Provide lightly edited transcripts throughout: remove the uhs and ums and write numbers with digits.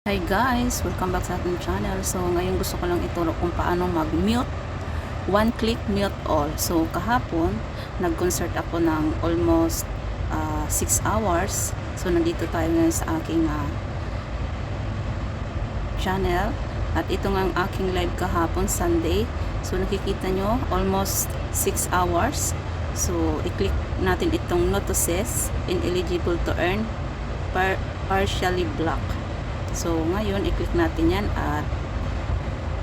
Hi guys! Welcome back sa ating channel. So ngayon gusto ko lang ituro kung paano mag-mute, one click mute all. So kahapon nag-concert ako ng almost 6 hours. So nandito tayo ngayon sa aking channel. At ito nga ang aking live kahapon, Sunday. So nakikita nyo almost 6 hours. So i-click natin itong notices, ineligible to earn, partially blocked. So, ngayon, i-click natin yan at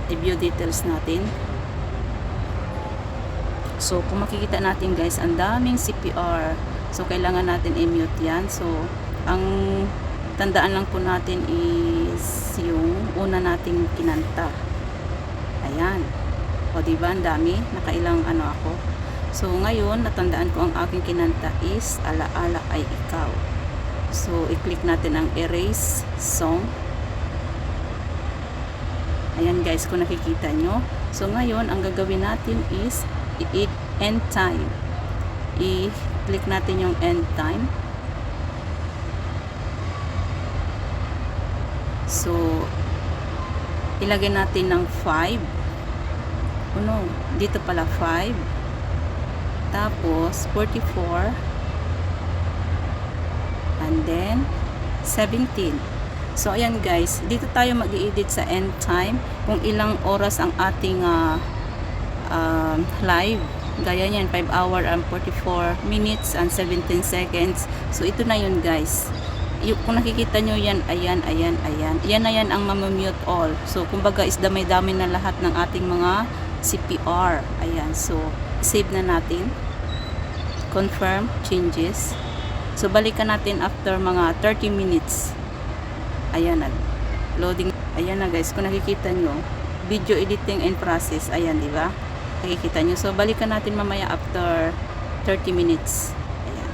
i-view details natin. So, kung makikita natin guys, ang daming CPR. So, kailangan natin i-mute yan. So, ang tandaan lang po natin is yung una nating kinanta. Ayan. O, diba? Ang dami. Nakailang ano ako. So, ngayon, natandaan ko ang aking kinanta is Alaala ay Ikaw. So, i-click natin ang erase song. Ayan guys, kung nakikita nyo. So, ngayon, ang gagawin natin is end time. I-click natin yung end time. So, ilagay natin ng 5. Oh no, dito pala 5. Tapos, 44. And then 17. So ayan guys, dito tayo mag-i-edit sa end time kung ilang oras ang ating live. Gaya niyan, 5 hour and 44 minutes and 17 seconds. So ito na yun guys. Kung nakikita nyo yan, ayan. Yan na yan ang mamamute all. So kumbaga is damay-damay na lahat ng ating mga CPR. Ayan, so save na natin. Confirm changes. So, balikan natin after mga 30 minutes. Ayan na. Loading. Ayan na guys. Kung nakikita nyo, video editing and process. Ayan, di ba? Nakikita nyo. So, balikan natin mamaya after 30 minutes. Ayan.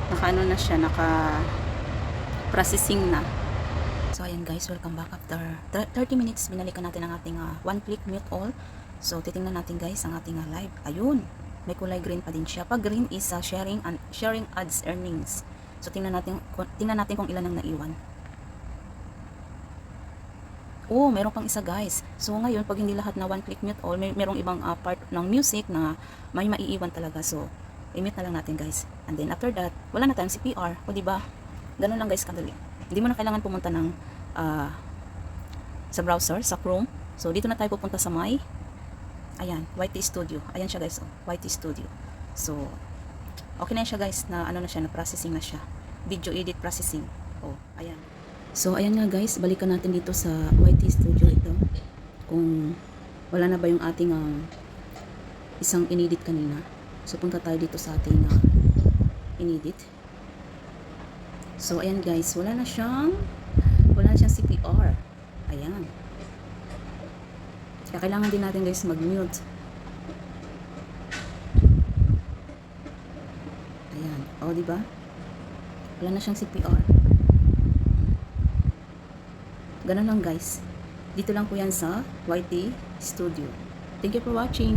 Naka-ano na siya. Naka-processing na. So, ayan guys. Welcome back after 30 minutes. Binalikan natin ang ating one click mute all. So, titingnan natin guys ang ating live. Ayun. May kulay green pa din siya. Pag green is sharing ads earnings. So tingnan natin kung ilan ang naiwan. Oh, meron pang isa guys. So ngayon pag hindi lahat na one click mute all, merong ibang part ng music na may maiiwan talaga. So i-mute na lang natin guys. And then after that, wala na tayong CPR. O di ba? Ganun lang guys kadali. Hindi mo na kailangan pumunta ng sa browser, sa Chrome. So dito na tayo pupunta sa ayan, YT Studio. Ayan siya guys, oh, YT Studio. So, okay na siya guys, na ano na siya, na processing na siya. Video edit processing. Oh, ayan. So, ayan nga guys, balikan natin dito sa YT Studio ito. Kung wala na ba yung ating isang inedit kanina. So, punta tayo dito sa ating inedit. So, ayan guys, wala na siyang CPR. Ayan. Kaya kailangan din natin guys mag-mute. Ayan. O, diba? Wala na siyang CPR. Ganun lang guys. Dito lang po yan sa YT Studio. Thank you for watching.